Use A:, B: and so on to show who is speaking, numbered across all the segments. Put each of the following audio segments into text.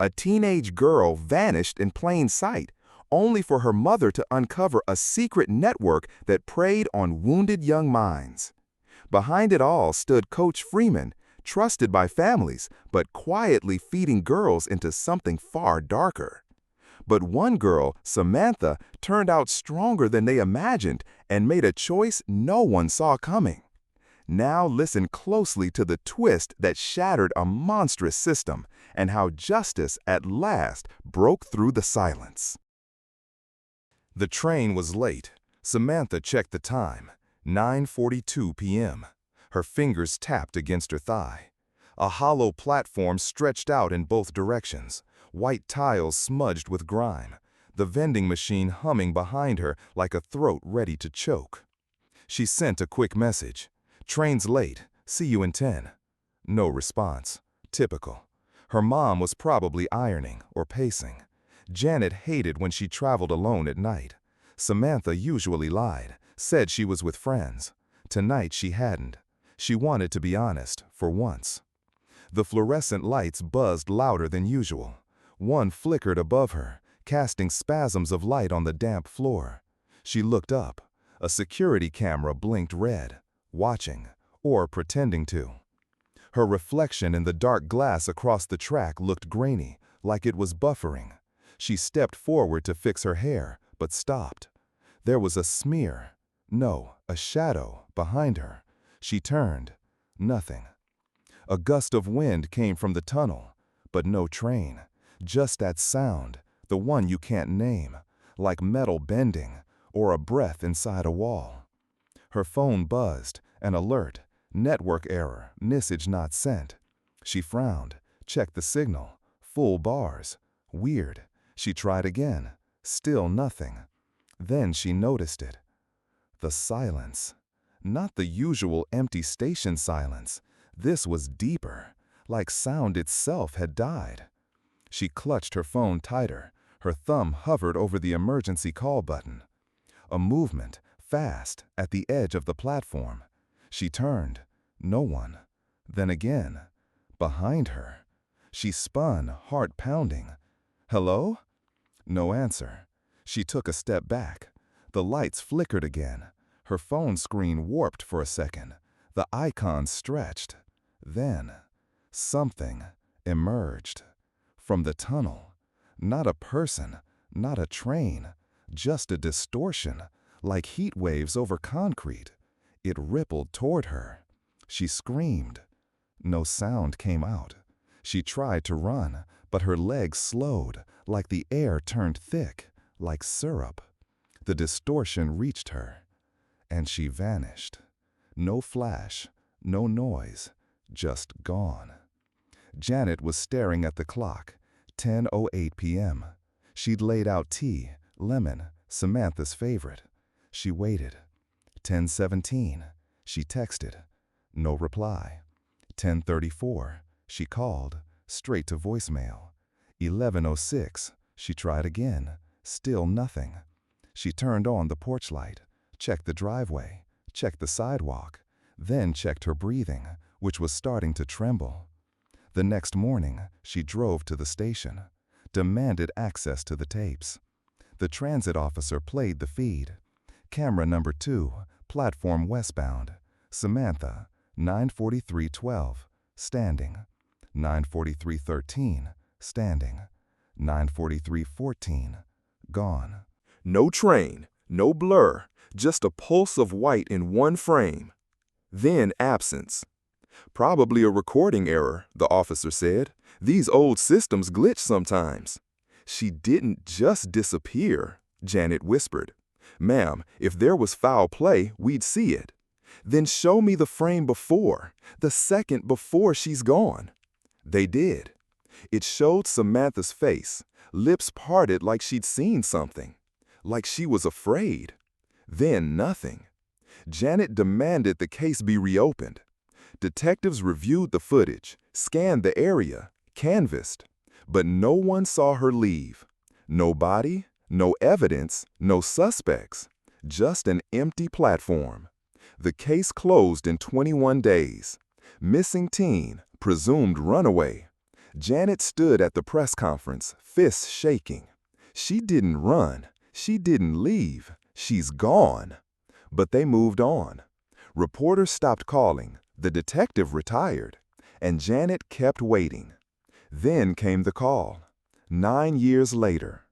A: A teenage girl vanished in plain sight, only for her mother to uncover a secret network that preyed on wounded young minds. Behind it all stood Coach Freeman, trusted by families, but quietly feeding girls into something far darker. But one girl, Samantha, turned out stronger than they imagined and made a choice no one saw coming. Now listen closely to the twist that shattered a monstrous system and how justice at last broke through the silence. The train was late. Samantha checked the time, 9:42 p.m. Her fingers tapped against her thigh. A hollow platform stretched out in both directions, white tiles smudged with grime, the vending machine humming behind her like a throat ready to choke. She sent a quick message. "Train's late. See you in 10. No response. Typical. Her mom was probably ironing or pacing. Janet hated when she traveled alone at night. Samantha usually lied, said she was with friends. Tonight she hadn't. She wanted to be honest, for once. The fluorescent lights buzzed louder than usual. One flickered above her, casting spasms of light on the damp floor. She looked up. A security camera blinked red, watching, or pretending to. Her reflection in the dark glass across the track looked grainy, like it was buffering. She stepped forward to fix her hair, but stopped. There was a smear, no, a shadow, behind her. She turned. Nothing. A gust of wind came from the tunnel, but no train. Just that sound, the one you can't name, like metal bending or a breath inside a wall. Her phone buzzed, an alert, network error, message not sent. She frowned, checked the signal, full bars. Weird. She tried again, still nothing. Then she noticed it. The silence. Not the usual empty station silence. This was deeper, like sound itself had died. She clutched her phone tighter. Her thumb hovered over the emergency call button. A movement, fast, at the edge of the platform. She turned. No one. Then again. Behind her. She spun, heart pounding. Hello? No answer. She took a step back. The lights flickered again. Her phone screen warped for a second. The icon stretched. Then, something emerged. From the tunnel. Not a person, not a train, just a distortion, like heat waves over concrete. It rippled toward her. She screamed. No sound came out. She tried to run, but her legs slowed, like the air turned thick, like syrup. The distortion reached her, and she vanished. No flash, no noise, just gone. Janet was staring at the clock, 10:08 p.m. She'd laid out tea, lemon, Samantha's favorite. She waited. 10:17, she texted. No reply. 10:34, she called, straight to voicemail. 11:06, she tried again, still nothing. She turned on the porch light, checked the driveway, checked the sidewalk, then checked her breathing, which was starting to tremble. The next morning, she drove to the station, demanded access to the tapes. The transit officer played the feed. Camera number 2, platform westbound. Samantha, 9:43:12, standing. 9:43:13, standing. 9:43:14, gone. No train, no blur, just a pulse of white in one frame. Then absence. Probably a recording error, the officer said. These old systems glitch sometimes. She didn't just disappear, Janet whispered. Ma'am, if there was foul play, we'd see it. Then show me the frame before, the second before she's gone. They did. It showed Samantha's face, lips parted like she'd seen something, like she was afraid. Then nothing. Janet demanded the case be reopened. Detectives reviewed the footage, scanned the area, canvassed, but no one saw her leave. No body, no evidence, no suspects, just an empty platform. The case closed in 21 days. Missing teen, presumed runaway. Janet stood at the press conference, fists shaking. She didn't run. She didn't leave. She's gone. But they moved on. Reporters stopped calling. The detective retired. And Janet kept waiting. Then came the call. 9 years later.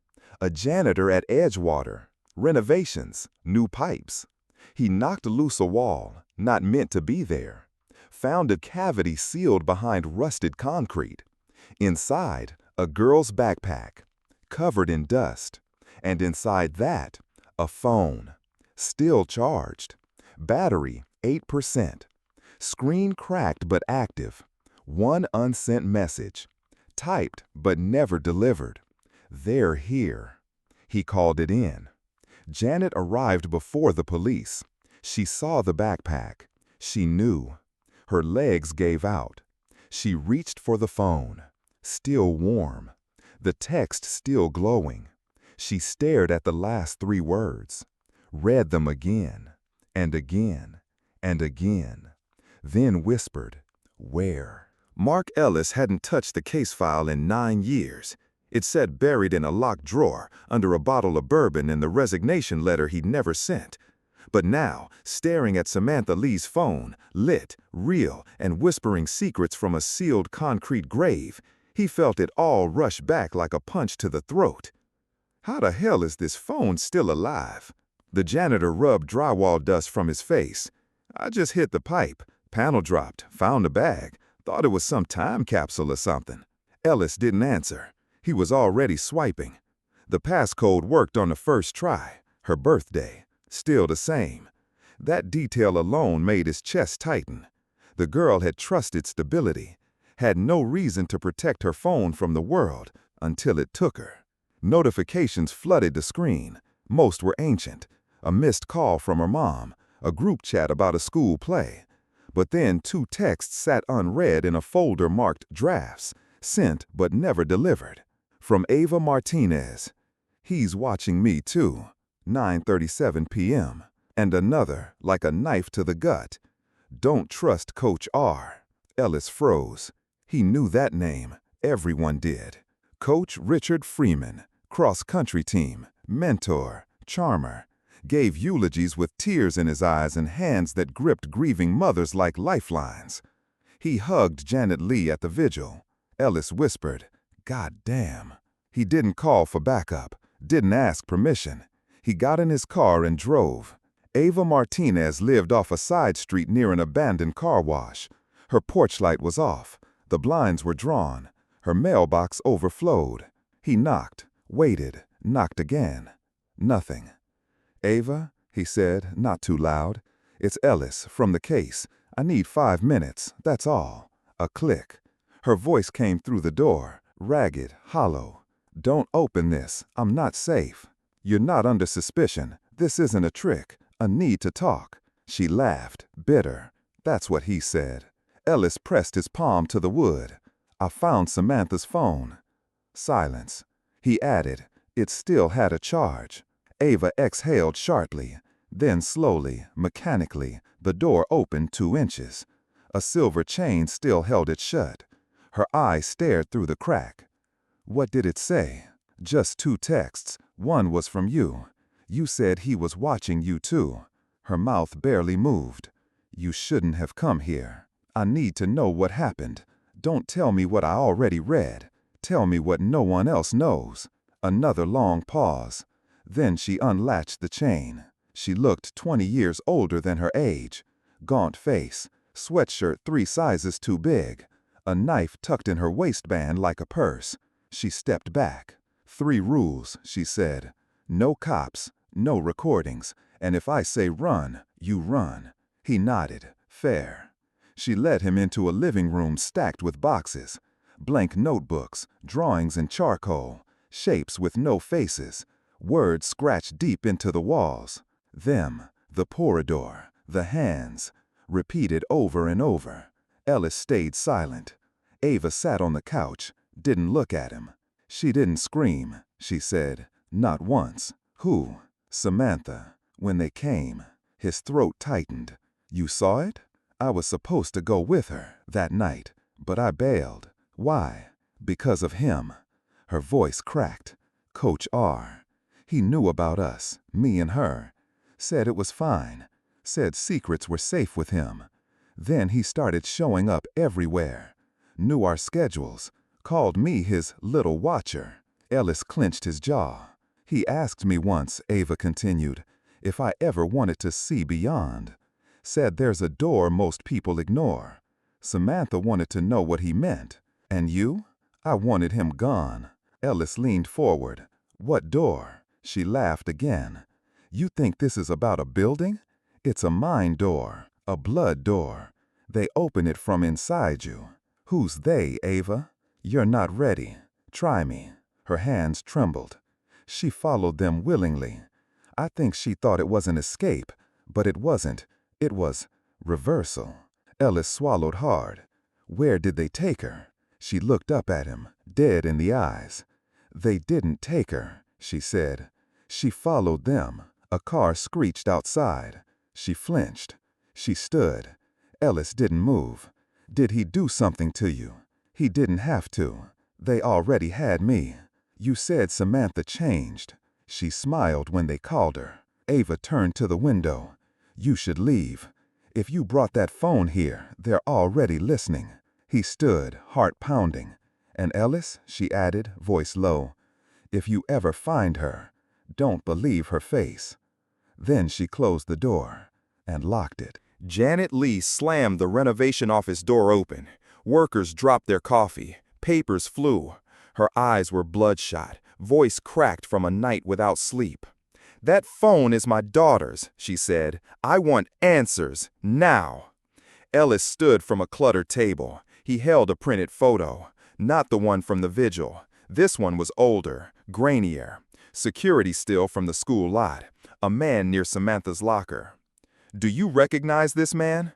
A: A janitor at Edgewater. Renovations. New pipes. He knocked loose a wall, not meant to be there. Found a cavity sealed behind rusted concrete. Inside, a girl's backpack, covered in dust. And inside that, a phone, still charged. Battery, 8%. Screen cracked but active. One unsent message. Typed but never delivered. They're here. He called it in. Janet arrived before the police. She saw the backpack. She knew. Her legs gave out. She reached for the phone. Still warm. The text still glowing. She stared at the last 3 words. Read them again. And again. And again. Then whispered, "Where?" Mark Ellis hadn't touched the case file in 9 years. It sat buried in a locked drawer under a bottle of bourbon in the resignation letter he'd never sent. But now, staring at Samantha Lee's phone, lit, real, and whispering secrets from a sealed concrete grave, he felt it all rush back like a punch to the throat. How the hell is this phone still alive? The janitor rubbed drywall dust from his face. I just hit the pipe, panel dropped, found a bag, thought it was some time capsule or something. Ellis didn't answer. He was already swiping. The passcode worked on the first try. Her birthday. Still the same. That detail alone made his chest tighten. The girl had trusted stability, had no reason to protect her phone from the world until it took her. Notifications flooded the screen. Most were ancient. A missed call from her mom, a group chat about a school play. But then 2 texts sat unread in a folder marked drafts, sent but never delivered. From Ava Martinez. He's watching me too. 9:37 p.m. And another, like a knife to the gut. Don't trust Coach R. Ellis froze. He knew that name. Everyone did. Coach Richard Freeman, cross-country team, mentor, charmer. Gave eulogies with tears in his eyes and hands that gripped grieving mothers like lifelines. He hugged Janet Lee at the vigil. Ellis whispered, "God damn." He didn't call for backup, didn't ask permission. He got in his car and drove. Ava Martinez lived off a side street near an abandoned car wash. Her porch light was off. The blinds were drawn. Her mailbox overflowed. He knocked, waited, knocked again. Nothing. "Ava," he said, not too loud. "It's Ellis, from the case. I need 5 minutes, that's all." A click. Her voice came through the door, ragged, hollow. "Don't open this. I'm not safe. You're not under suspicion. This isn't a trick. A need to talk." She laughed, bitter. That's what he said. Ellis pressed his palm to the wood. "I found Samantha's phone." Silence. He added, "It still had a charge." Ava exhaled sharply. Then slowly, mechanically, the door opened 2 inches. A silver chain still held it shut. Her eye stared through the crack. "What did it say?" "Just 2 texts. One was from you. You said he was watching you too." Her mouth barely moved. "You shouldn't have come here. I need to know what happened. Don't tell me what I already read. Tell me what no one else knows." Another long pause. Then she unlatched the chain. She looked 20 years older than her age. Gaunt face, sweatshirt 3 sizes too big, a knife tucked in her waistband like a purse. She stepped back. "3 rules," she said. "No cops, no recordings, and if I say run, you run." He nodded. "Fair." She led him into a living room stacked with boxes, blank notebooks, drawings in charcoal, shapes with no faces, words scratched deep into the walls. Them, the corridor, the hands, repeated over and over. Ellis stayed silent. Ava sat on the couch, didn't look at him. "She didn't scream," she said. "Not once." "Who?" "Samantha. When they came." His throat tightened. "You saw it?" "I was supposed to go with her that night, but I bailed." "Why?" Because of him. Her voice cracked. Coach R. He knew about us, me and her. Said it was fine. Said secrets were safe with him. Then he started showing up everywhere. Knew our schedules. Called me his little watcher. Ellis clenched his jaw. He asked me once, Ava continued, if I ever wanted to see beyond. Said there's a door most people ignore. Samantha wanted to know what he meant. And you? I wanted him gone. Ellis leaned forward. What door? She laughed again. You think this is about a building? It's a mind door, a blood door. They open it from inside you. Who's they, Ava? You're not ready. Try me. Her hands trembled. She followed them willingly. I think she thought it was an escape, but it wasn't. It was reversal. Ellis swallowed hard. Where did they take her? She looked up at him, dead in the eyes. They didn't take her, she said. She followed them. A car screeched outside. She flinched. She stood. Ellis didn't move. Did he do something to you? He didn't have to. They already had me. You said Samantha changed. She smiled when they called her. Ava turned to the window. You should leave. If you brought that phone here, they're already listening. He stood, heart pounding. And Ellis, she added, voice low, if you ever find her, don't believe her face. Then she closed the door and locked it.
B: Janet Lee slammed the renovation office door open. Workers dropped their coffee. Papers flew. Her eyes were bloodshot, voice cracked from a night without sleep. That phone is my daughter's, she said. I want answers, now. Ellis stood from a cluttered table. He held a printed photo, not the one from the vigil. This one was older, grainier. Security still from the school lot. A man near Samantha's locker. Do you recognize this man?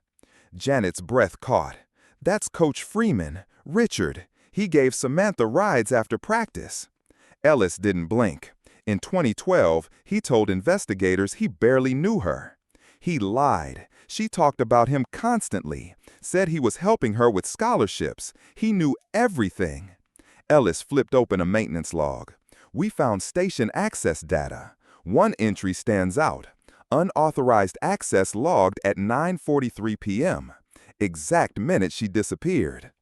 B: Janet's breath caught. That's Coach Freeman, Richard. He gave Samantha rides after practice. Ellis didn't blink. In 2012, he told investigators he barely knew her. He lied. She talked about him constantly, said he was helping her with scholarships. He knew everything. Ellis flipped open a maintenance log. We found station access data. One entry stands out. Unauthorized access logged at 9:43 p.m. Exact minute she disappeared.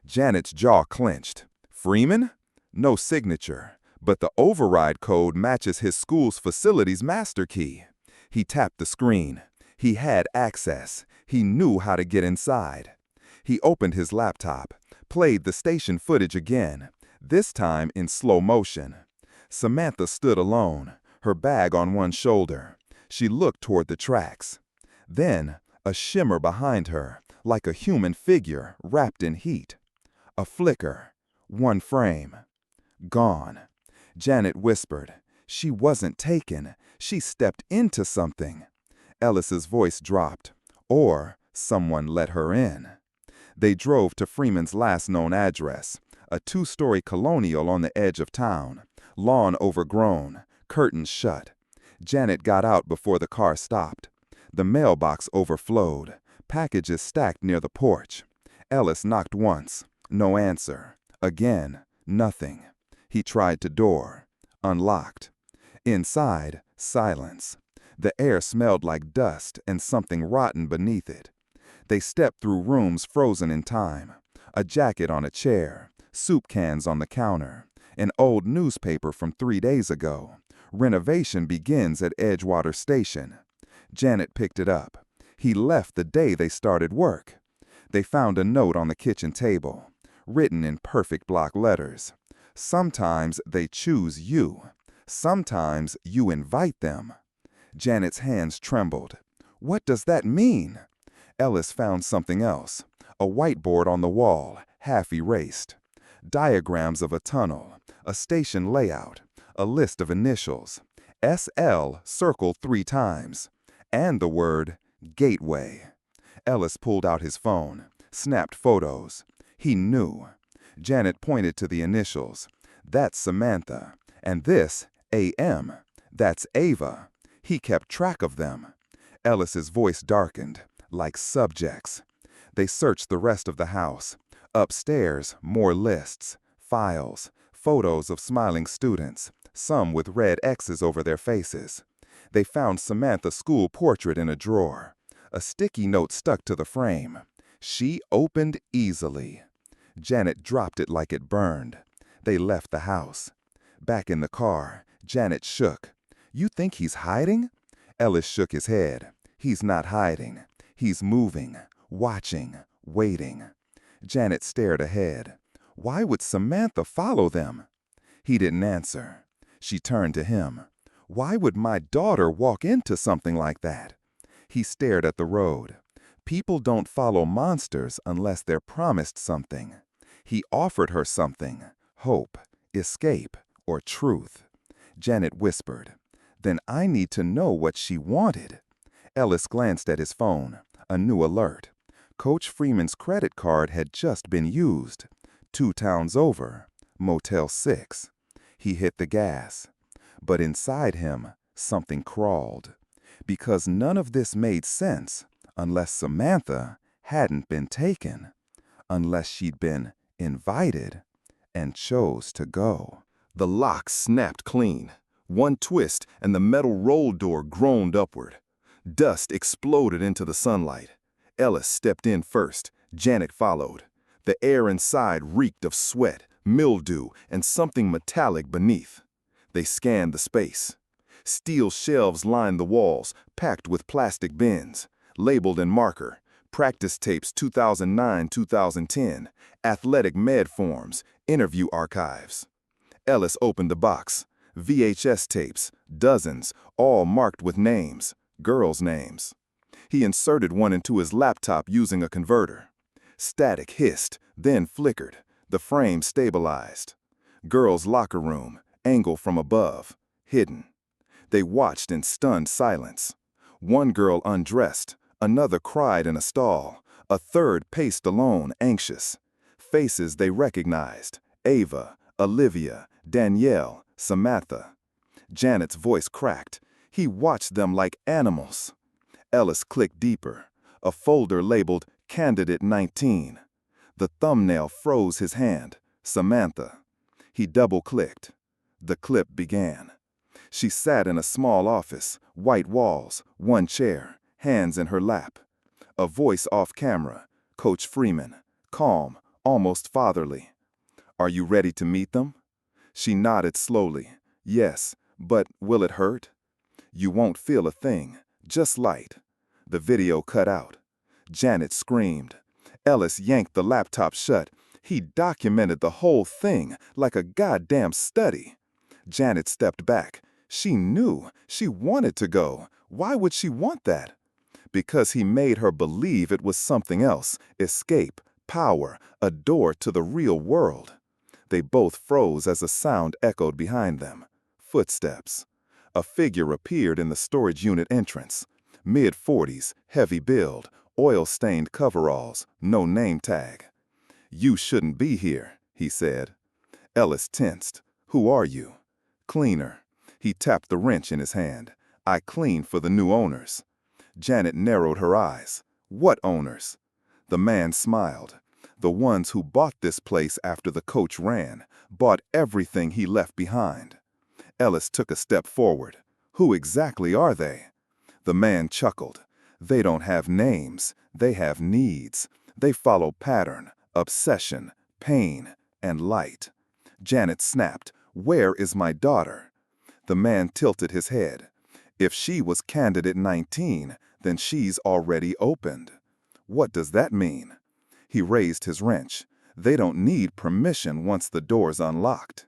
B: Janet's jaw clenched. Freeman? No signature, but the override code matches his school's facilities master key. He tapped the screen. He had access. He knew how to get inside. He opened his laptop, played the station footage again, this time in slow motion. Samantha stood alone, her bag on one shoulder. She looked toward the tracks. Then, a shimmer behind her, like a human figure wrapped in heat. A flicker. One frame. Gone. Janet whispered. She wasn't taken. She stepped into something. Ellis's voice dropped. Or someone let her in. They drove to Freeman's last known address, a two-story colonial on the edge of town, lawn overgrown, curtains shut. Janet got out before the car stopped. The mailbox overflowed, packages stacked near the porch. Ellis knocked once. No answer. Again, nothing. He tried to door. Unlocked. Inside, silence. The air smelled like dust and something rotten beneath it. They stepped through rooms frozen in time. A jacket on a chair, soup cans on the counter, an old newspaper from 3 days ago. Renovation begins at Edgewater Station. Janet picked it up. He left the day they started work. They found a note on the kitchen table, written in perfect block letters. Sometimes they choose you. Sometimes you invite them. Janet's hands trembled. What does that mean? Ellis found something else. A whiteboard on the wall, half erased. Diagrams of a tunnel, a station layout, a list of initials. SL circled 3 times. And the word gateway. Ellis pulled out his phone, snapped photos. He knew. Janet pointed to the initials. That's Samantha. And this, AM. That's Ava. He kept track of them. Ellis's voice darkened, like subjects. They searched the rest of the house. Upstairs, more lists. Files, photos of smiling students, some with red X's over their faces. They found Samantha's school portrait in a drawer. A sticky note stuck to the frame. She opened easily. Janet dropped it like it burned. They left the house. Back in the car, Janet shook. "You think he's hiding?" Ellis shook his head. "He's not hiding. He's moving, watching, waiting." Janet stared ahead. Why would Samantha follow them? He didn't answer. She turned to him. "Why would my daughter walk into something like that?" He stared at the road. People don't follow monsters unless they're promised something. He offered her something: hope, escape, or truth. Janet whispered, "Then I need to know what she wanted." Ellis glanced at his phone. A new alert. Coach Freeman's credit card had just been used. 2 towns over, Motel 6. He hit the gas. But inside him, something crawled. Because none of this made sense unless Samantha hadn't been taken. Unless she'd been invited and chose to go.
A: The lock snapped clean. One twist and the metal roll door groaned upward. Dust exploded into the sunlight. Ellis stepped in first. Janet followed. The air inside reeked of sweat, mildew, and something metallic beneath. They scanned the space. Steel shelves lined the walls, packed with plastic bins, labeled in marker. Practice tapes 2009-2010, athletic med forms, interview archives. Ellis opened the box. VHS tapes, dozens, all marked with names, girls' names. He inserted one into his laptop using a converter. Static hissed, then flickered. The frame stabilized. Girls' locker room, angle from above, hidden. They watched in stunned silence. One girl undressed, another cried in a stall, a third paced alone, anxious. Faces they recognized: Ava, Olivia, Danielle, Samantha. Janet's voice cracked. He watched them like animals. Ellis clicked deeper. A folder labeled Candidate 19. The thumbnail froze his hand. Samantha. He double-clicked. The clip began. She sat in a small office, white walls, one chair, hands in her lap. A voice off camera, Coach Freeman, calm, almost fatherly. "Are you ready to meet them?" She nodded slowly. "Yes, but will it hurt?" "You won't feel a thing, just light." The video cut out. Janet screamed. Ellis yanked the laptop shut. He documented the whole thing like a goddamn study. Janet stepped back. She knew. She wanted to go. Why would she want that? Because he made her believe it was something else. Escape, power, a door to the real world. They both froze as a sound echoed behind them. Footsteps. A figure appeared in the storage unit entrance. Mid-40s, heavy build, oil-stained coveralls, no name tag. "You shouldn't be here," he said. Ellis tensed. "Who are you?" "Cleaner." He tapped the wrench in his hand. "I clean for the new owners." Janet narrowed her eyes. "What owners?" The man smiled. "The ones who bought this place after the coach ran, bought everything he left behind." Ellis took a step forward. "Who exactly are they?" The man chuckled. "They don't have names. They have needs. They follow pattern, obsession, pain, and light." Janet snapped. "Where is my daughter?" The man tilted his head. "If she was candidate 19, then she's already opened." "What does that mean?" He raised his wrench. "They don't need permission once the door's unlocked."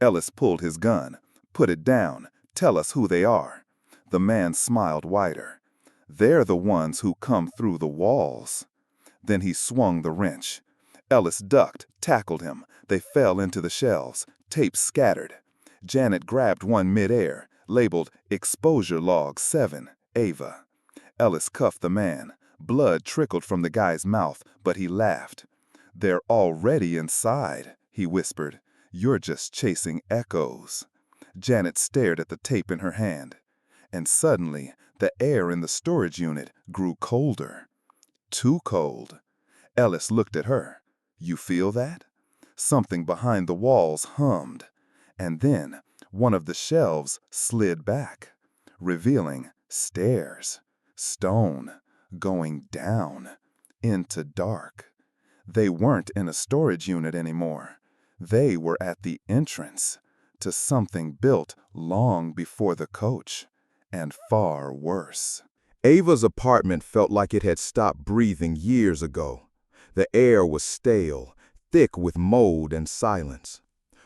A: Ellis pulled his gun. "Put it down. Tell us who they are." The man smiled wider. "They're the ones who come through the walls." Then he swung the wrench. Ellis ducked, tackled him. They fell into the shelves. Tape scattered. Janet grabbed one midair, labeled Exposure Log 7, Ava. Ellis cuffed the man. Blood trickled from the guy's mouth, but he laughed. "They're already inside," he whispered. "You're just chasing echoes." Janet stared at the tape in her hand. And suddenly, the air in the storage unit grew colder. Too cold. Ellis looked at her. "You feel that?" Something behind the walls hummed, and then one of the shelves slid back, revealing stairs, stone, going down, into dark. They weren't in a storage unit anymore. They were at the entrance to something built long before the coach, and far worse.
B: Ava's apartment felt like it had stopped breathing years ago. The air was stale, thick with mold and silence.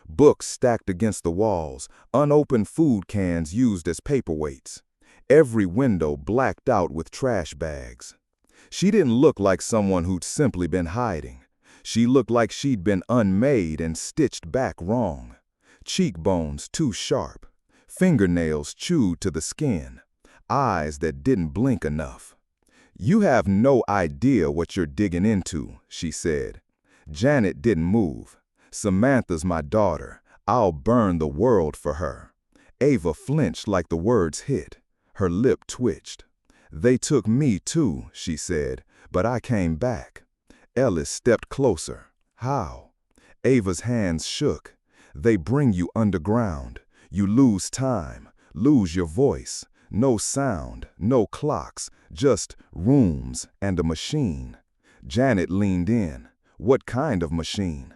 B: Books stacked against the walls, unopened food cans used as paperweights. Every window blacked out with trash bags. She didn't look like someone who'd simply been hiding. She looked like she'd been unmade and stitched back wrong. Cheekbones too sharp, fingernails chewed to the skin, eyes that didn't blink enough. "You have no idea what you're digging into," she said. "Janet didn't move. Samantha's my daughter. I'll burn the world for her." Ava flinched like the words hit. Her lip twitched. "They took me too," she said, "but I came back." Ellis stepped closer. "How?" Ava's hands shook. "They bring you underground. You lose time, lose your voice. No sound, no clocks, just rooms and a machine." Janet leaned in. "What kind of machine?"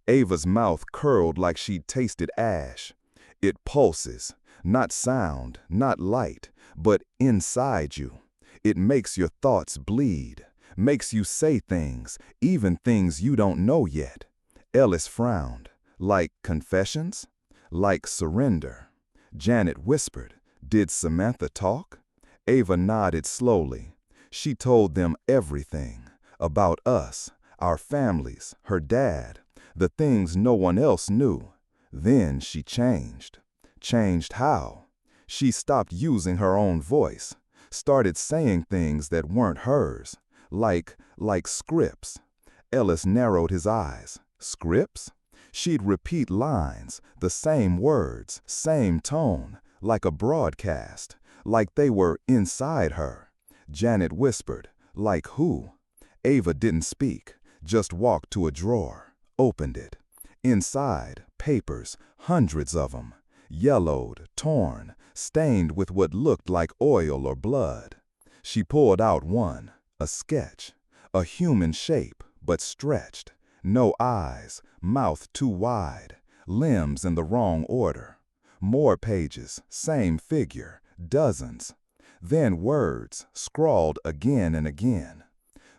B: Ava's mouth curled like she'd tasted ash. "It pulses. Not sound, not light, but inside you. It makes your thoughts bleed, makes you say things, even things you don't know yet." Ellis frowned. "Like confessions? Like surrender?" Janet whispered, "Did Samantha talk?" Ava nodded slowly. "She told them everything. About us, our families, her dad, the things no one else knew. Then she changed." "Changed how?" "She stopped using her own voice, started saying things that weren't hers, like scripts." Ellis narrowed his eyes. "Scripts?" "She'd repeat lines, the same words, same tone, like a broadcast, like they were inside her." Janet whispered, "Like who?" Ava didn't speak, just walked to a drawer, opened it. Inside, papers, hundreds of them, yellowed, torn, stained with what looked like oil or blood. She pulled out one, a sketch, a human shape, but stretched. No eyes, mouth too wide, limbs in the wrong order. More pages, same figure, dozens. Then words, scrawled again and again.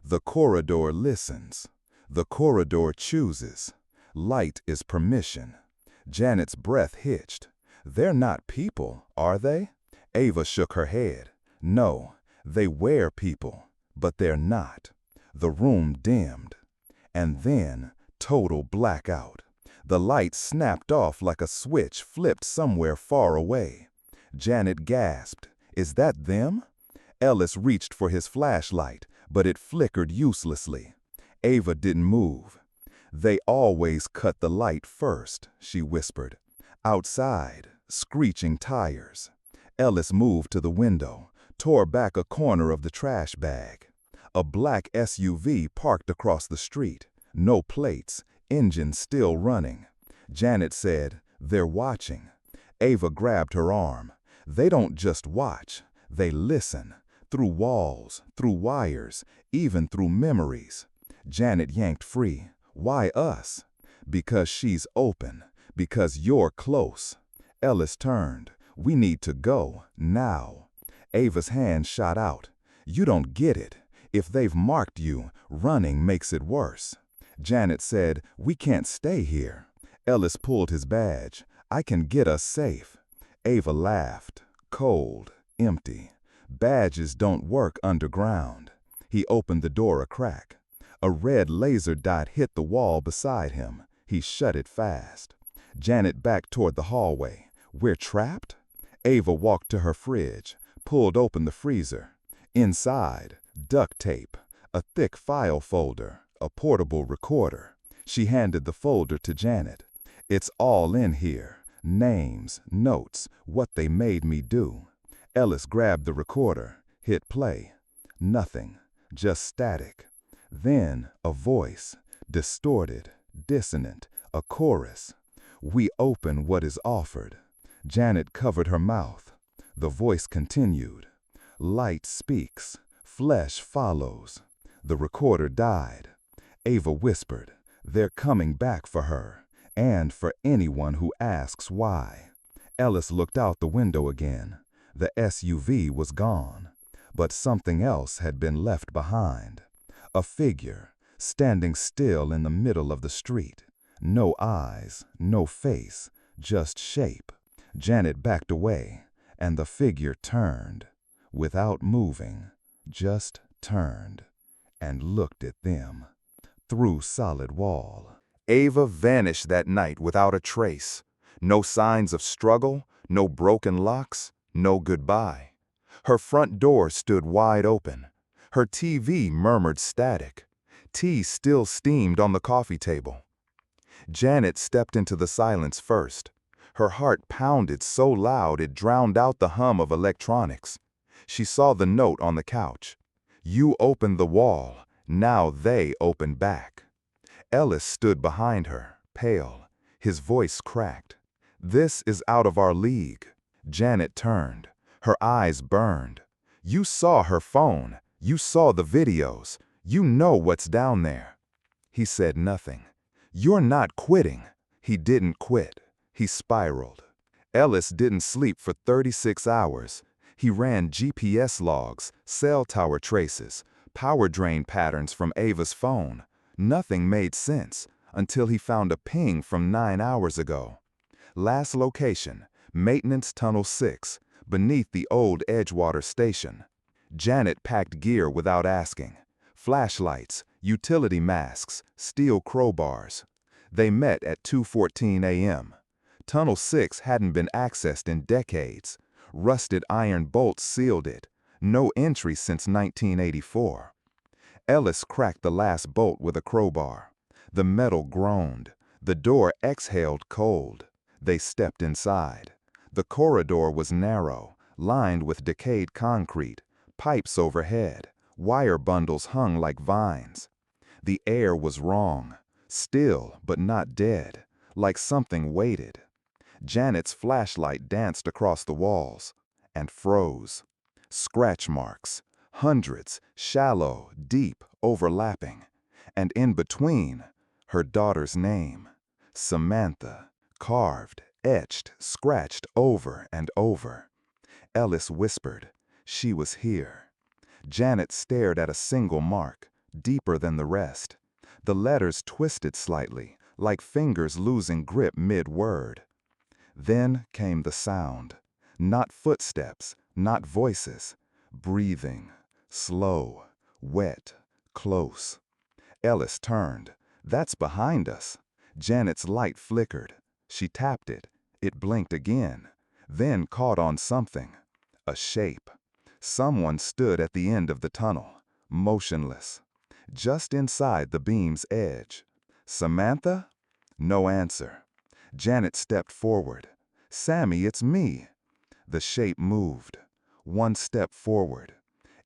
B: "The corridor listens. The corridor chooses. Light is permission." Janet's breath hitched. "They're not people, are they?" Ava shook her head. "No, they wear people, but they're not." The room dimmed. And then, total blackout. The light snapped off like a switch flipped somewhere far away. Janet gasped. "Is that them?" Ellis reached for his flashlight, but it flickered uselessly. Ava didn't move. "They always cut the light first," she whispered. "Outside, screeching tires." Ellis moved to the window, tore back a corner of the trash bag. A black SUV parked across the street. No plates, engine still running. Janet said, "They're watching." Ava grabbed her arm. "They don't just watch, they listen. Through walls, through wires, even through memories." Janet yanked free. "Why us?" "Because she's open, because you're close." Ellis turned. "We need to go, now." Ava's hand shot out. "You don't get it. If they've marked you, running makes it worse." Janet said, "We can't stay here." Ellis pulled his badge. "I can get us safe." Ava laughed. Cold, empty. "Badges don't work underground." He opened the door a crack. A red laser dot hit the wall beside him. He shut it fast. Janet backed toward the hallway. "We're trapped?" Ava walked to her fridge, pulled open the freezer. Inside, duct tape, a thick file folder, a portable recorder. She handed the folder to Janet. "It's all in here. Names, notes, what they made me do." Ellis grabbed the recorder, hit play. Nothing, just static. Then a voice, distorted, dissonant,
A: A chorus. We open what is offered. Janet covered her mouth. The voice continued. Light speaks. Flesh follows. The recorder died. Ava whispered, they're coming back for her, and for anyone who asks why. Ellis looked out the window again. The SUV was gone, but something else had been left behind. A figure, standing still in the middle of the street. No eyes, no face, just shape. Janet backed away, and the figure turned, without moving, just turned, and looked at them, through solid wall.
B: Ava vanished that night without a trace. No signs of struggle, no broken locks, no goodbye. Her front door stood wide open. Her TV murmured static. Tea still steamed on the coffee table. Janet stepped into the silence first. Her heart pounded so loud it drowned out the hum of electronics. She saw the note on the couch. You opened the wall, now they open back. Ellis stood behind her, pale. His voice cracked. This is out of our league. Janet turned. Her eyes burned. You saw her phone. You saw the videos. You know what's down there. He said nothing. You're not quitting. He didn't quit. He spiraled. Ellis didn't sleep for 36 hours. He ran GPS logs, cell tower traces, power drain patterns from Ava's phone. Nothing made sense until he found a ping from 9 hours ago. Last location, Maintenance Tunnel 6, beneath the old Edgewater station. Janet packed gear without asking. Flashlights, utility masks, steel crowbars. They met at 2:14 a.m. Tunnel 6 hadn't been accessed in decades. Rusted iron bolts sealed it. No entry since 1984. Ellis cracked the last bolt with a crowbar. The metal groaned. The door exhaled cold. They stepped inside. The corridor was narrow, lined with decayed concrete, pipes overhead, wire bundles hung like vines. The air was wrong, still but not dead, like something waited. Janet's flashlight danced across the walls and froze. Scratch marks, hundreds, shallow, deep, overlapping. And in between, her daughter's name, Samantha, carved, etched, scratched over and over. Ellis whispered, she was here. Janet stared at a single mark, deeper than the rest. The letters twisted slightly, like fingers losing grip mid-word. Then came the sound. Not footsteps, not voices. Breathing, slow, wet, close. Ellis turned. That's behind us. Janet's light flickered. She tapped it. It blinked again, then caught on something. A shape. Someone stood at the end of the tunnel, motionless, just inside the beam's edge. Samantha? No answer. Janet stepped forward. Sammy, it's me. The shape moved. One step forward.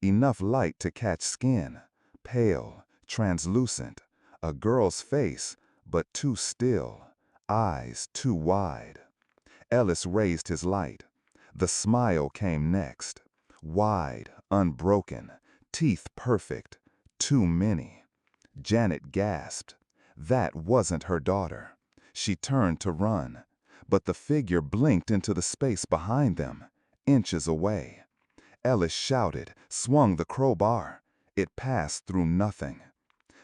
B: Enough light to catch skin. Pale, translucent. A girl's face, but too still. Eyes too wide. Ellis raised his light. The smile came next. Wide, unbroken, teeth perfect. Too many. Janet gasped. That wasn't her daughter. She turned to run, but the figure blinked into the space behind them, inches away. Ellis shouted, swung the crowbar. It passed through nothing.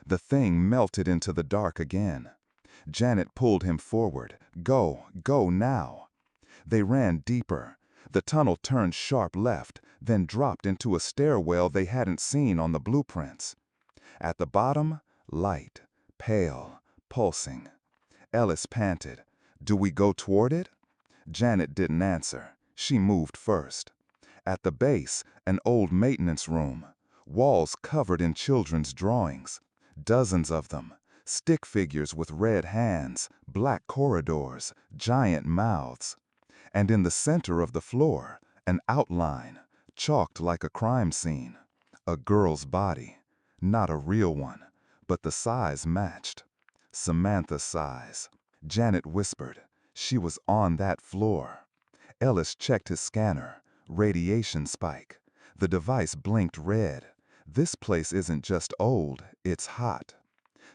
B: The thing melted into the dark again. Janet pulled him forward. Go, go now. They ran deeper. The tunnel turned sharp left, then dropped into a stairwell they hadn't seen on the blueprints. At the bottom, light, pale, pulsing. Ellis panted. Do we go toward it? Janet didn't answer. She moved first. At the base, an old maintenance room. Walls covered in children's drawings. Dozens of them. Stick figures with red hands, black corridors, giant mouths. And in the center of the floor, an outline, chalked like a crime scene. A girl's body. Not a real one, but the size matched. Samantha's size.
A: Janet whispered. She was on that floor. Ellis checked his scanner. Radiation spike. The device blinked red. This place isn't just old, it's hot.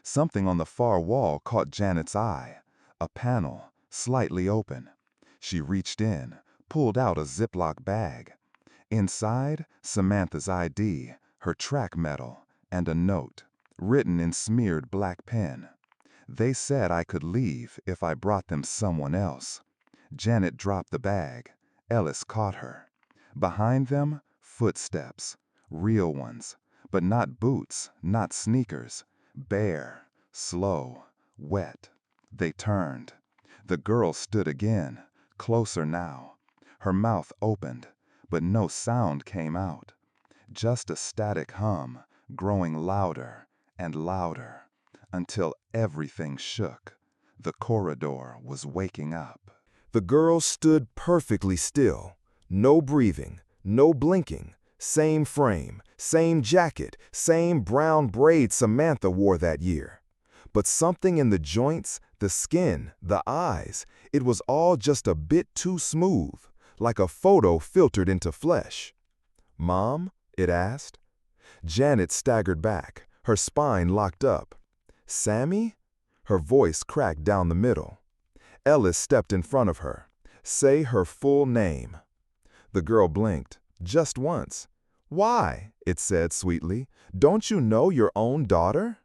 A: Something on the far wall caught Janet's eye. A panel, slightly open. She reached in, pulled out a Ziploc bag. Inside, Samantha's ID, her track medal, and a note, written in smeared black pen. They said I could leave if I brought them someone else. Janet dropped the bag. Ellis caught her. Behind them, footsteps. Real ones. But not boots, not sneakers. Bare, slow, wet. They turned. The girl stood again, closer now. Her mouth opened, but no sound came out. Just a static hum, growing louder and louder, until everything shook. The corridor was waking up.
B: The girl stood perfectly still. No breathing, no blinking. Same frame, same jacket, same brown braid Samantha wore that year. But something in the joints, the skin, the eyes, it was all just a bit too smooth, like a photo filtered into flesh. "Mom?" it asked. Janet staggered back, her spine locked up. "Sammy?" Her voice cracked down the middle. Ellis stepped in front of her. "Say her full name." The girl blinked, just once. "Why?" it said sweetly. "Don't you know your own daughter?"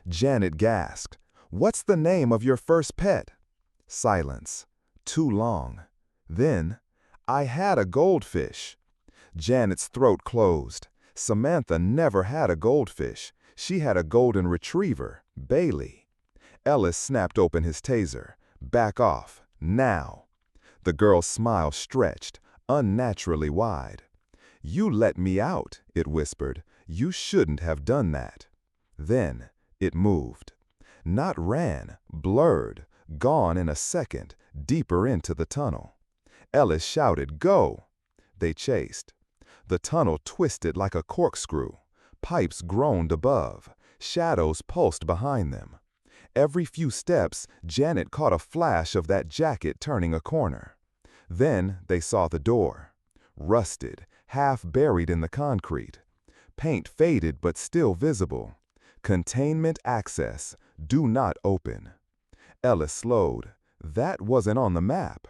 B: Janet gasped. "What's the name of your first pet?" Silence. Too long. Then, "I had a goldfish." Janet's throat closed. Samantha never had a goldfish. She had a golden retriever, Bailey. Ellis snapped open his taser. "Back off. Now." The girl's smile stretched, unnaturally wide. "You let me out," it whispered. "You shouldn't have done that." Then it moved. Not ran, blurred, gone in a second, deeper into the tunnel. Ellis shouted, "Go!" They chased. The tunnel twisted like a corkscrew. Pipes groaned above. Shadows pulsed behind them. Every few steps, Janet caught a flash of that jacket turning a corner. Then they saw the door. Rusted, half buried in the concrete. Paint faded but still visible. Containment access. Do not open. Ellis slowed. That wasn't on the map.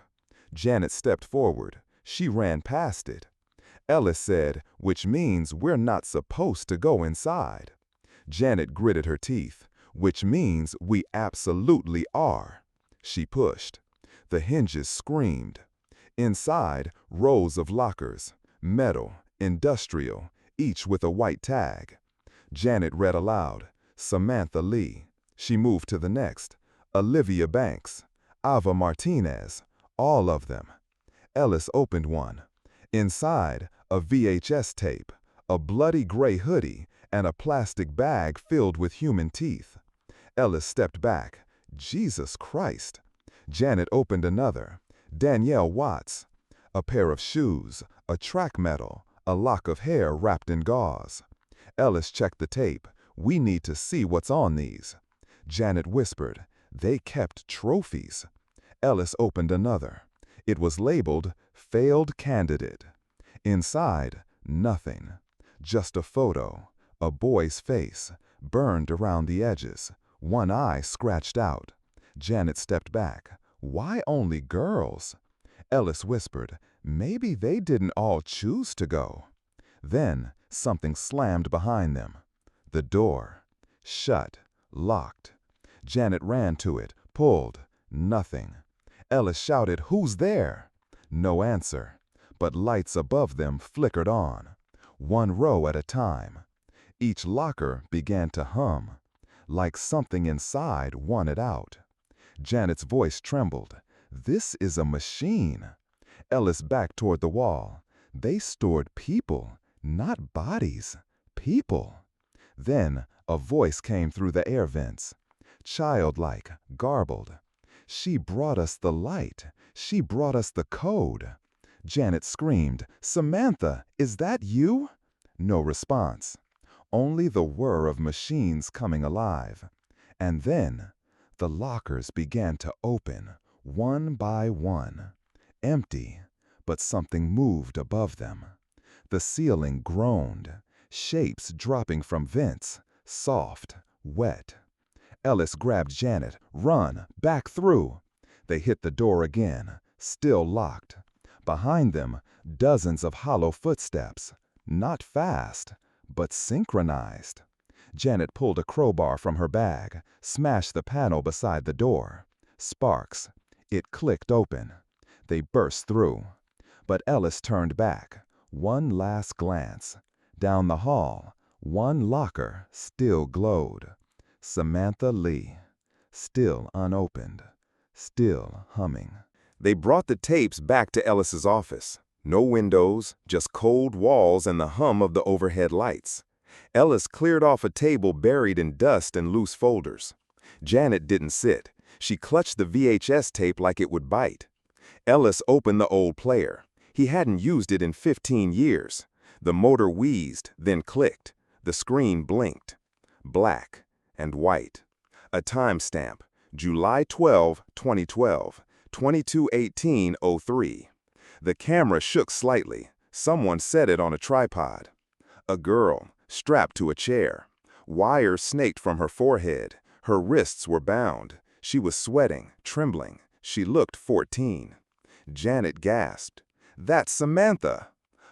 B: Janet stepped forward. She ran past it. Ellis said, "Which means we're not supposed to go inside." Janet gritted her teeth. "Which means we absolutely are." She pushed. The hinges screamed. Inside, rows of lockers. Metal, industrial, each with a white tag. Janet read aloud. Samantha Lee. She moved to the next. Olivia Banks. Ava Martinez. All of them. Ellis opened one. Inside, a VHS tape, a bloody gray hoodie, and a plastic bag filled with human teeth. Ellis stepped back. Jesus Christ. Janet opened another. Danielle Watts. A pair of shoes, a track medal, a lock of hair wrapped in gauze. Ellis checked the tape. "We need to see what's on these." Janet whispered. "They kept trophies." Ellis opened another. It was labeled Failed Candidate. Inside, nothing. Just a photo. A boy's face, burned around the edges. One eye scratched out. Janet stepped back. "Why only girls?" Ellis whispered. "Maybe they didn't all choose to go." Then something slammed behind them. The door. Shut. Locked. Janet ran to it, pulled. Nothing. Ellis shouted, "Who's there?" No answer, but lights above them flickered on, one row at a time. Each locker began to hum, like something inside wanted out. Janet's voice trembled. "This is a machine." Ellis backed toward the wall. "They stored people, not bodies. People." Then a voice came through the air vents. Childlike, garbled. "She brought us the light. She brought us the code." Janet screamed, "Samantha, is that you?" No response. Only the whir of machines coming alive. And then,
A: The lockers began to open, one by one. Empty, but something moved above them. The ceiling groaned, shapes dropping from vents, soft, wet. Ellis grabbed Janet. "Run, back through!" They hit the door again, still locked. Behind them, dozens of hollow footsteps. Not fast, but synchronized. Janet pulled a crowbar from her bag, smashed the panel beside the door. Sparks. It clicked open. They burst through. But Ellis turned back. One last glance. Down the hall, one locker still glowed. Samantha Lee. Still unopened. Still humming.
B: They brought the tapes back to Ellis's office. No windows, just cold walls and the hum of the overhead lights. Ellis cleared off a table buried in dust and loose folders. Janet didn't sit. She clutched the VHS tape like it would bite. Ellis opened the old player. He hadn't used it in 15 years. The motor wheezed, then clicked. The screen blinked. Black and white. A timestamp, July 12, 2012, 22:18:03. The camera shook slightly. Someone set it on a tripod. A girl, strapped to a chair. Wires snaked from her forehead. Her wrists were bound. She was sweating, trembling. She looked 14. Janet gasped. "That's Samantha!"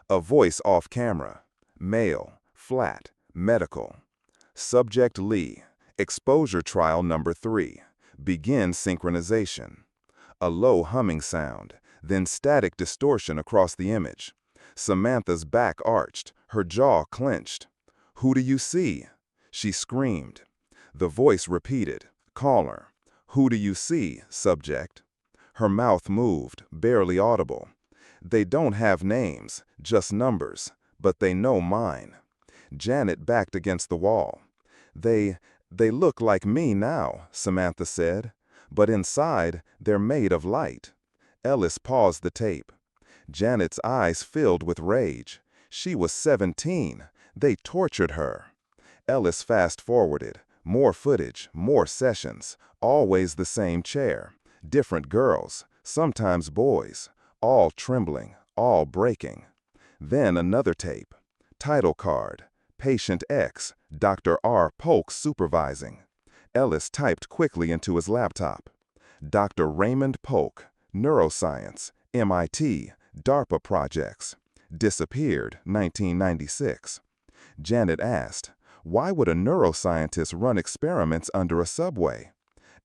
B: A voice off camera. Male, flat, medical. Subject Lee. Exposure trial number 3. Begin synchronization. A low humming sound, then static distortion across the image. Samantha's back arched, her jaw clenched. "Who do you see?" She screamed. The voice repeated. "Caller. Who do you see, subject?" Her mouth moved, barely audible. "They don't have names, just numbers, but they know mine." Janet backed against the wall. They look like me now," Samantha said, "but inside they're made of light." Ellis paused the tape. Janet's eyes filled with rage. She was 17. They tortured her. Ellis fast-forwarded. More footage, more sessions, always the same chair. Different girls, sometimes boys, all trembling, all breaking. Then another tape. Title card. Patient X, Dr. R. Polk supervising. Ellis typed quickly into his laptop. Dr. Raymond Polk, neuroscience, MIT, DARPA projects. Disappeared, 1996. Janet asked, "Why would a neuroscientist run experiments under a subway?"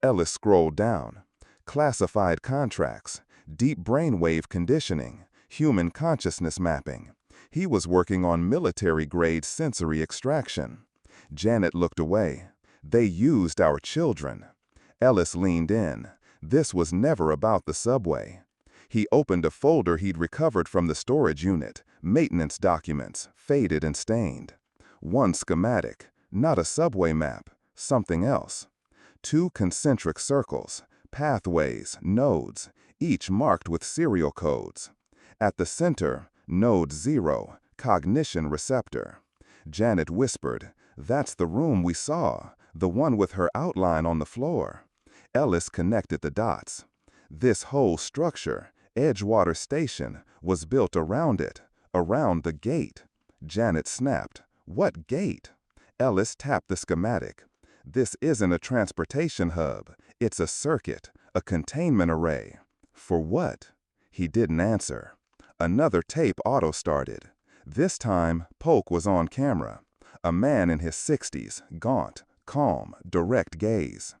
B: Ellis scrolled down. Classified contracts, deep brainwave conditioning, human consciousness mapping. He was working on military-grade sensory extraction. Janet looked away. "They used our children." Ellis leaned in. This was never about the subway. He opened a folder he'd recovered from the storage unit, maintenance documents, faded and stained. One schematic, not a subway map, something else. 2 concentric circles, pathways, nodes, each marked with serial codes. At the center, node 0, cognition receptor. Janet whispered, "That's the room we saw, the one with her outline on the floor." Ellis connected the dots. This whole structure, Edgewater Station, was built around it, around the gate. Janet snapped, "What gate?" Ellis tapped the schematic. "This isn't a transportation hub. It's a circuit, a containment array." "For what?" He didn't answer. Another tape auto-started. This time, Polk was on camera. A man in his 60s, gaunt, calm, direct gaze.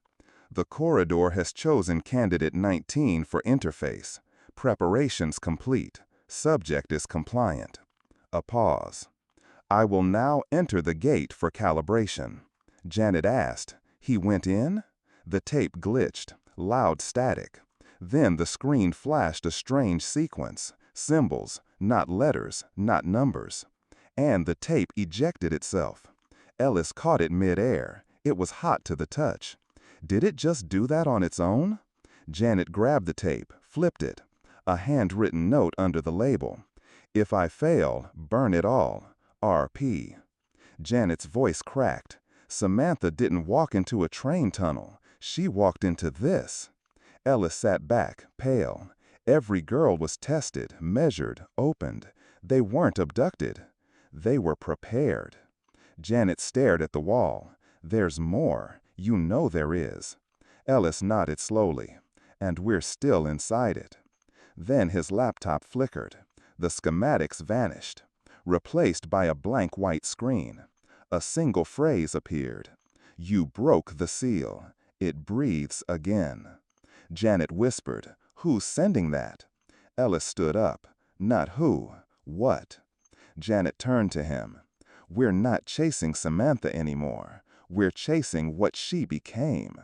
B: "The corridor has chosen candidate 19 for interface. Preparations complete. Subject is compliant." A pause. "I will now enter the gate for calibration." Janet asked, "He went in?" The tape glitched, loud static. Then the screen flashed a strange sequence. Symbols, not letters, not numbers. And the tape ejected itself. Ellis caught it mid-air. It was hot to the touch. Did it just do that on its own? Janet grabbed the tape, flipped it. A handwritten note under the label. "If I fail, burn it all. RP." Janet's voice cracked. Samantha didn't walk into a train tunnel.
A: She walked into this. Ellis sat back, pale. Every girl was tested, measured, opened. They weren't abducted. They were prepared. Janet stared at the wall. There's more. You know there is. Ellis nodded slowly. And we're still inside it. Then his laptop flickered. The schematics vanished, replaced by a blank white screen. A single phrase appeared. You broke the seal. It breathes again. Janet whispered, "Who's sending that?" Ellis stood up. Not who, what. Janet turned to him. We're not chasing Samantha anymore. We're chasing what she became.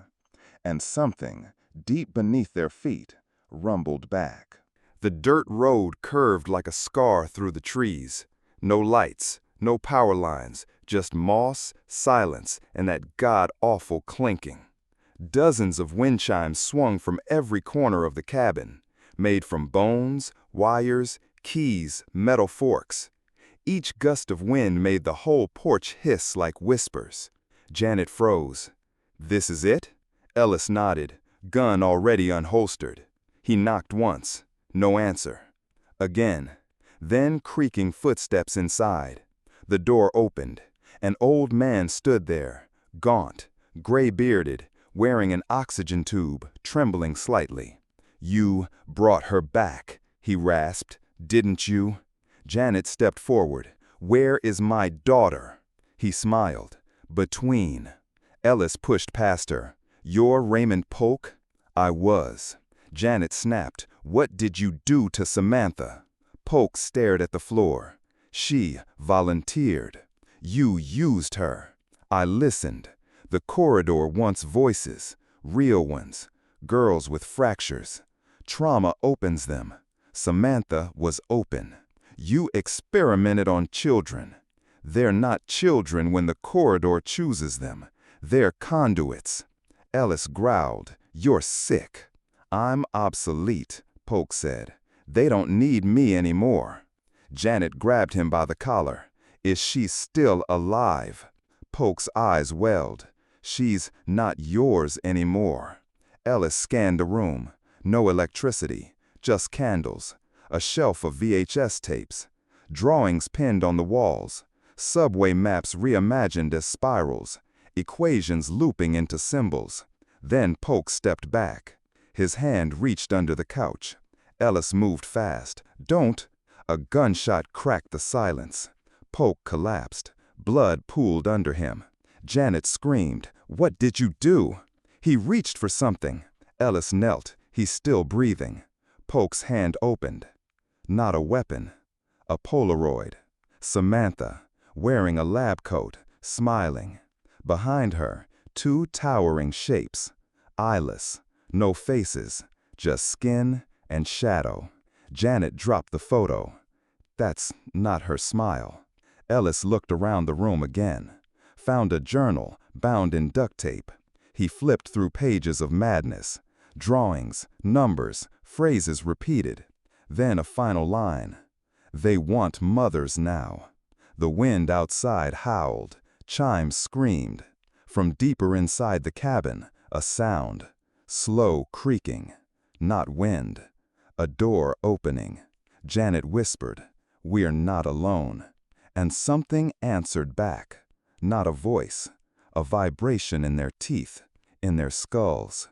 A: And something, deep beneath their feet, rumbled back.
B: The dirt road curved like a scar through the trees. No lights, no power lines, just moss, silence, and that god-awful clinking. Dozens of wind chimes swung from every corner of the cabin, made from bones, wires, keys, metal forks. Each gust of wind made the whole porch hiss like whispers. Janet froze. This is it? Ellis nodded, gun already unholstered. He knocked once. No answer. Again. Then creaking footsteps inside. The door opened. An old man stood there, gaunt, gray-bearded, wearing an oxygen tube, trembling slightly. You brought her back, he rasped. Didn't you? Janet stepped forward. Where is my daughter? He smiled. Between. Ellis pushed past her. You're Raymond Polk? I was. Janet snapped. What did you do to Samantha? Polk stared at the floor. She volunteered. You used her. I listened. The corridor wants voices, real ones, girls with fractures. Trauma opens them. Samantha was open. You experimented on children. They're not children when the corridor chooses them. They're conduits. Ellis growled. You're sick. I'm obsolete, Polk said. They don't need me anymore. Janet grabbed him by the collar. Is she still alive? Polk's eyes welled. She's not yours anymore. Ellis scanned the room. No electricity, just candles. A shelf of VHS tapes. Drawings pinned on the walls. Subway maps reimagined as spirals. Equations looping into symbols. Then Polk stepped back. His hand reached under the couch. Ellis moved fast. Don't! A gunshot cracked the silence. Polk collapsed. Blood pooled under him. Janet screamed. What did you do? He reached for something. Ellis knelt. He's still breathing. Polk's hand opened. Not a weapon. A Polaroid. Samantha, wearing a lab coat, smiling. Behind her, two towering shapes. Eyeless. No faces. Just skin and shadow. Janet dropped the photo. That's not her smile. Ellis looked around the room again. Found a journal bound in duct tape. He flipped through pages of madness. Drawings, numbers, phrases repeated. Then a final line. They want mothers now. The wind outside howled. Chimes screamed. From deeper inside the cabin, a sound. Slow creaking. Not wind. A door opening. Janet whispered, "We're not alone." And something answered back. Not a voice. A vibration in their teeth, in their skulls.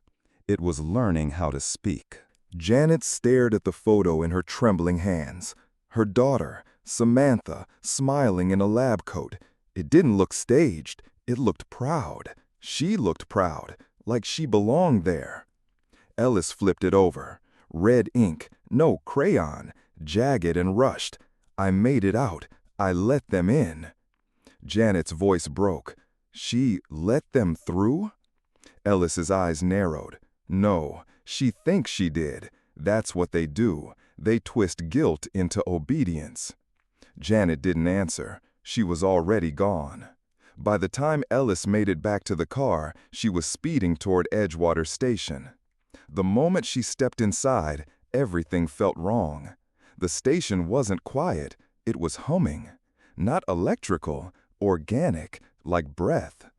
B: It was learning how to speak. Janet stared at the photo in her trembling hands. Her daughter, Samantha, smiling in a lab coat. It didn't look staged. It looked proud. She looked proud, like she belonged there. Ellis flipped it over. Red ink, no crayon, jagged and rushed. I made it out. I let them in. Janet's voice broke. She let them through? Ellis's eyes narrowed. No, she thinks she did. That's what they do. They twist guilt into obedience. Janet didn't answer. She was already gone. By the time Ellis made it back to the car, she was speeding toward Edgewater Station. The moment she stepped inside, everything felt wrong. The station wasn't quiet. It was humming. Not electrical, organic, like breath.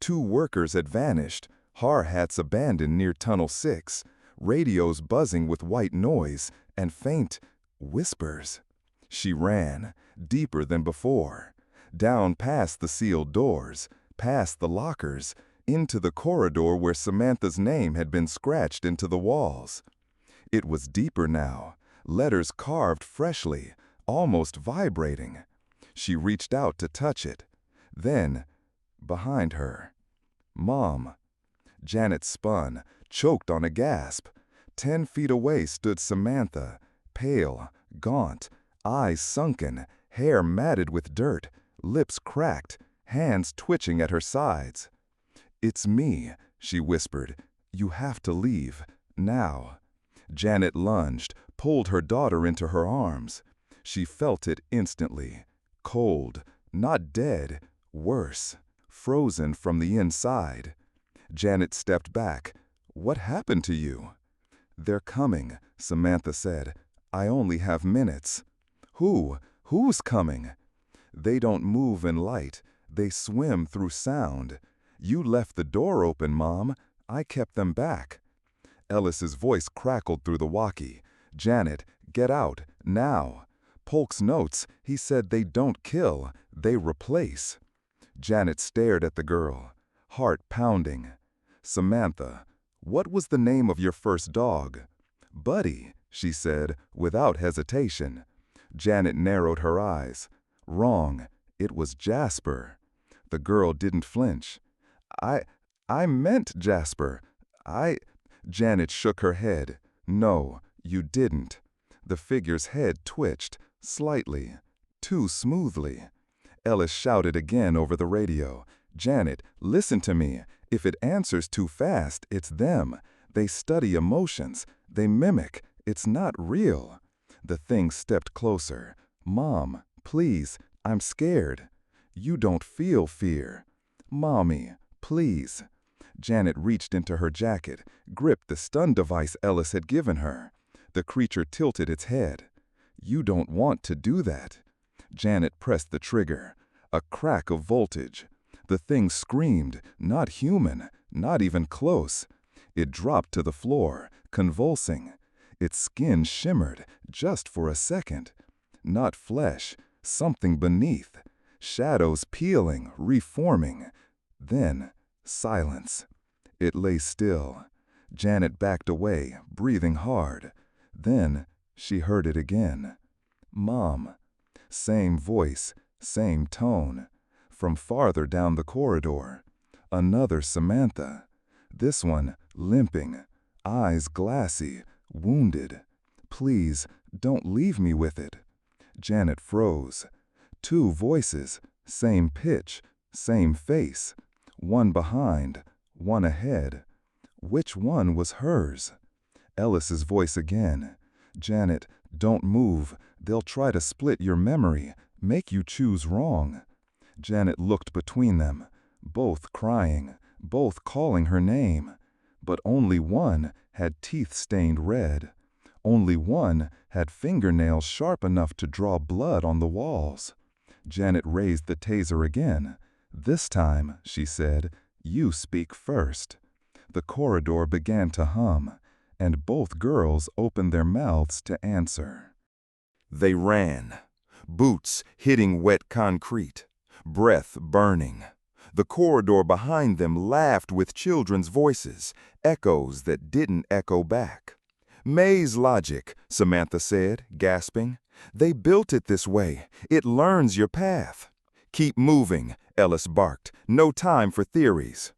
B: Two workers had vanished.
A: hard hats abandoned near Tunnel 6, radios buzzing with white noise, and faint whispers. She ran, deeper than before, down past the sealed doors, past the lockers, into the corridor where Samantha's name had been scratched into the walls. It was deeper now, letters carved freshly, almost vibrating. She reached out to touch it. Then, behind her, Mom. Janet spun, choked on a gasp. 10 feet away stood Samantha, pale, gaunt, eyes sunken, hair matted with dirt, lips cracked, hands twitching at her sides. "It's me," she whispered. "You have to leave, now." Janet lunged, pulled her daughter into her arms. She felt it instantly. Cold, not dead, worse, frozen from the inside. Janet stepped back. "What happened to you?" "They're coming," Samantha said. "I only have minutes." Who's coming?" "They don't move in light. They swim through sound. You left the door open, Mom. I kept them back." Ellis's voice crackled through the walkie. "Janet, get out, now. Polk's notes, he said they don't kill, they replace." Janet stared at the girl, heart pounding. "Samantha, what was the name of your first dog?" "Buddy," she said, without hesitation. Janet narrowed her eyes. "Wrong. It was Jasper." The girl didn't flinch. I meant Jasper. Janet shook her head. "No, you didn't." The figure's head twitched, slightly, too smoothly. Ellis shouted again over the radio. "Janet, listen to me. If it answers too fast, it's them. They study emotions. They mimic. It's not real." The thing stepped closer. "Mom, please, I'm scared." "You don't feel fear." "Mommy, please." Janet reached into her jacket, gripped the stun device Ellis had given her. The creature tilted its head. "You don't want to do that." Janet pressed the trigger. A crack of voltage. The thing screamed, not human, not even close. It dropped to the floor, convulsing. Its skin shimmered, just for a second. Not flesh, something beneath. Shadows peeling, reforming. Then, silence. It lay still. Janet backed away, breathing hard. Then, she heard it again. "Mom." Same voice, same tone. From farther down the corridor. Another Samantha. This one, limping, eyes glassy, wounded. "Please, don't leave me with it." Janet froze. 2 voices, same pitch, same face. One behind, one ahead. Which one was hers? Ellis's voice again. "Janet, don't move. They'll try to split your memory, make you choose wrong." Janet looked between them, both crying, both calling her name. But only one had teeth stained red. Only one had fingernails sharp enough to draw blood on the walls. Janet raised the taser again. "This time," she said, "you speak first." The corridor began to hum, and both girls opened their mouths to answer. They ran, boots hitting wet concrete, breath burning. The corridor behind them laughed with children's voices, echoes that didn't echo back. "Maze logic," Samantha said, gasping. "They built it this way. It learns your path." "Keep moving," Ellis barked. "No time for theories."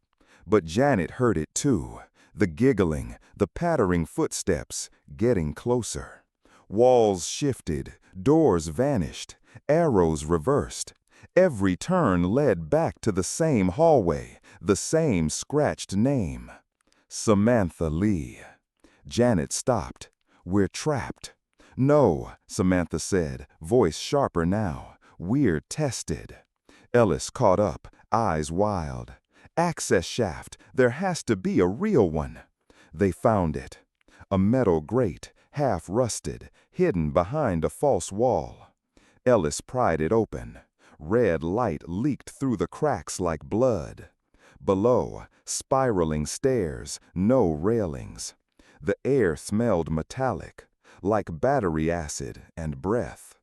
A: But Janet heard it too. The giggling, the pattering footsteps, getting closer. Walls shifted, doors vanished, arrows reversed. Every turn led back to the same hallway, the same scratched name. Samantha Lee. Janet stopped. "We're trapped." "No," Samantha said, voice sharper now. "We're tested." Ellis caught up, eyes wild. "Access shaft. There has to be a real one." They found it. A metal grate, half rusted, hidden behind a false wall. Ellis pried it open. Red light leaked through the cracks like blood.
B: Below, spiraling stairs, no railings. The air smelled metallic, like battery acid and breath.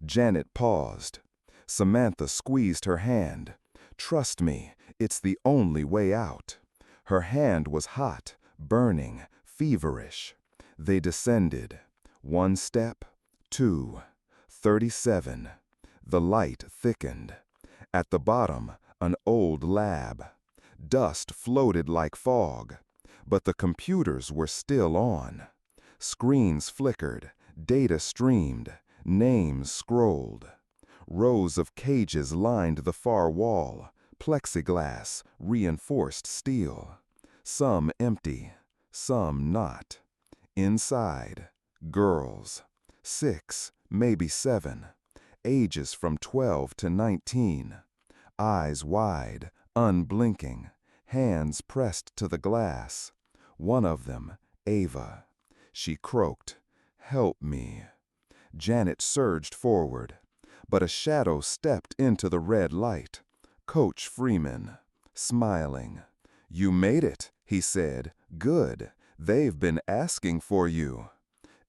B: Janet paused. Samantha squeezed her hand. "Trust me, it's the only way out." Her hand was hot, burning, feverish. They descended. 1 step, 2, 37. The light thickened. At the bottom, an old lab. Dust floated like fog, but the computers were still on. Screens flickered, data streamed, names scrolled. Rows of cages lined the far wall, plexiglass, reinforced steel. Some empty, some not. Inside, girls. 6, maybe 7. Ages from 12 to 19. Eyes wide, unblinking, hands pressed to the glass. One of them, Ava. She croaked, "Help me." Janet surged forward, but a shadow stepped into the red light. Coach Freeman, smiling. "You made it," he said. "Good. They've been asking for you."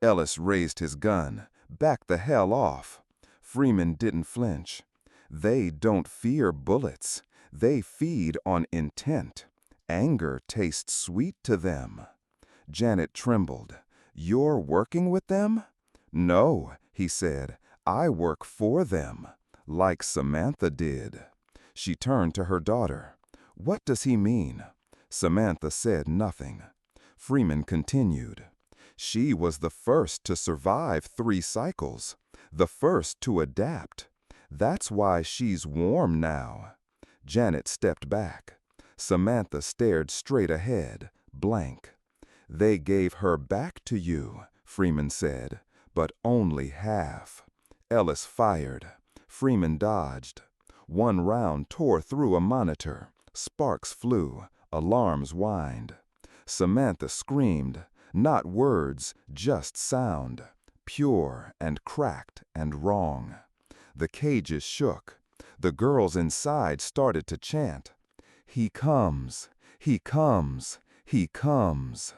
B: Ellis raised his gun. "Back the hell off." Freeman didn't flinch. "They don't fear bullets. They feed on intent. Anger tastes sweet to them." Janet trembled. "You're working with them?" "No," he said. "I work for them, like Samantha did." She turned to her daughter. "What does he mean?" Samantha said nothing. Freeman continued. "She was the first to survive 3 cycles, the first to adapt. That's why she's warm now." Janet stepped back. Samantha stared straight ahead, blank. "They gave her back to you," Freeman said, "but only half." Ellis fired. Freeman dodged. One round tore through a monitor. Sparks flew. Alarms whined. Samantha screamed. Not words, just sound. Pure and cracked and wrong. The cages shook. The girls inside started to chant. "He comes! He comes! He comes!"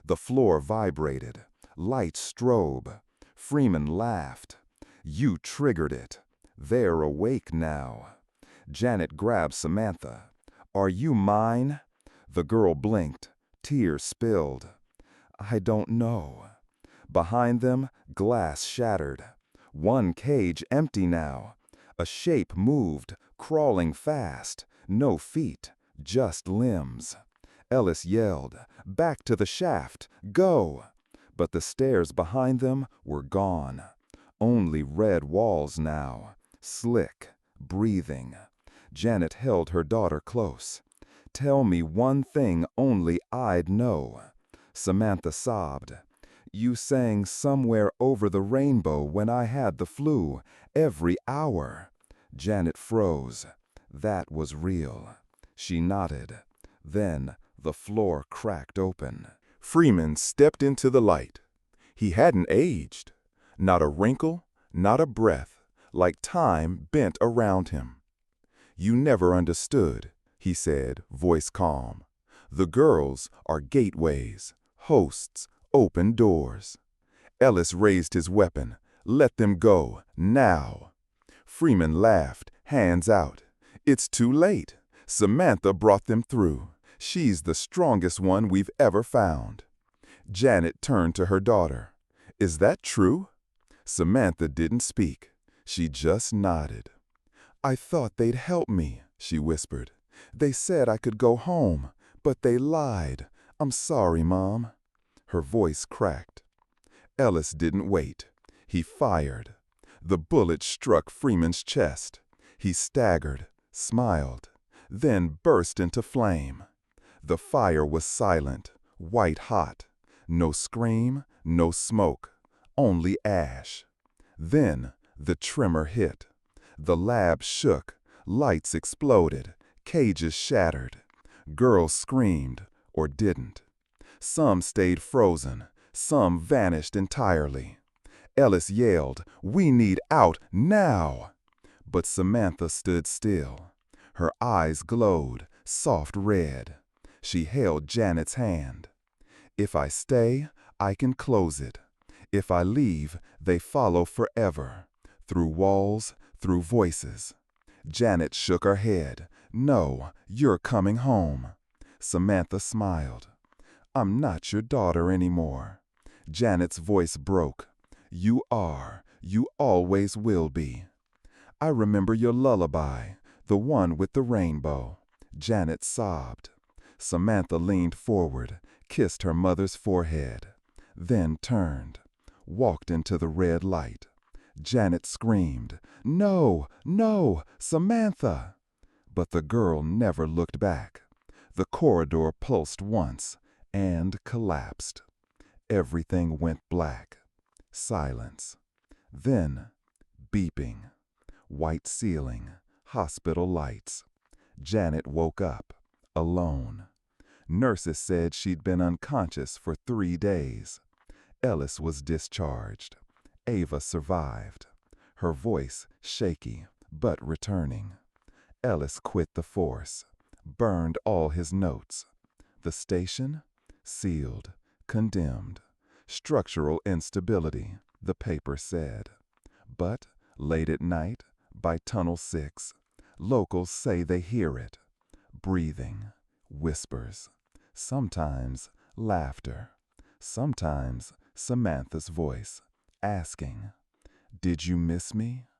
B: The floor vibrated. Lights strobe. Freeman laughed. "You triggered it. They're awake now." Janet grabbed Samantha. "Are you mine?" The girl blinked. Tears spilled. "I don't know." Behind them, glass shattered. One cage empty now. A shape moved, crawling fast. No feet, just limbs. Ellis yelled, "Back to the shaft! Go!" But the stairs behind them were gone. Only red walls now, slick, breathing. Janet held her daughter close. "Tell me one thing only I'd know." Samantha sobbed. "You sang Somewhere Over the Rainbow when I had the flu, every hour." Janet froze. That was real. She nodded. Then the floor cracked open. Freeman stepped into the light. He hadn't aged. Not a wrinkle, not a breath, like time bent around him. "You never understood," he said, voice calm. "The girls are gateways, hosts, open doors." Ellis raised his weapon. "Let them go, now." Freeman laughed, hands out. "It's too late. Samantha brought them through. She's the strongest one we've ever found." Janet turned to her daughter. "Is that true?" Samantha didn't speak. She just nodded. "I thought they'd help me," she whispered. "They said I could go home, but they lied. I'm sorry, Mom." Her voice cracked. Ellis didn't wait. He fired. The bullet struck Freeman's chest. He staggered, smiled, then burst into flame. The fire was silent, white hot. No scream, no smoke, only ash. Then the tremor hit. The lab shook, lights exploded, cages shattered. Girls screamed, or didn't. Some stayed frozen, some vanished entirely. Ellis yelled, "We need out now!" But Samantha stood still. Her eyes glowed,
A: soft red. She held Janet's hand. If I stay, I can close it. If I leave, they follow forever. Through walls, through voices. Janet shook her head. No, you're coming home. Samantha smiled. I'm not your daughter anymore. Janet's voice broke. You are. You always will be. I remember your lullaby, the one with the rainbow. Janet sobbed. Samantha leaned forward, kissed her mother's forehead, then turned, walked into the red light. Janet screamed, "No, no, Samantha!" But the girl never looked back. The corridor pulsed once and collapsed. Everything went black. Silence. Then, beeping. White ceiling, hospital lights. Janet woke up, alone. Nurses said she'd been unconscious for 3 days. Ellis was discharged. Ava survived. Her voice shaky, but returning. Ellis quit the force, burned all his notes. The station? Sealed, condemned. Structural instability, the paper said. But late at night, by Tunnel 6, locals say they hear it. Breathing, whispers, sometimes laughter, sometimes Samantha's voice, asking, "Did you miss me?"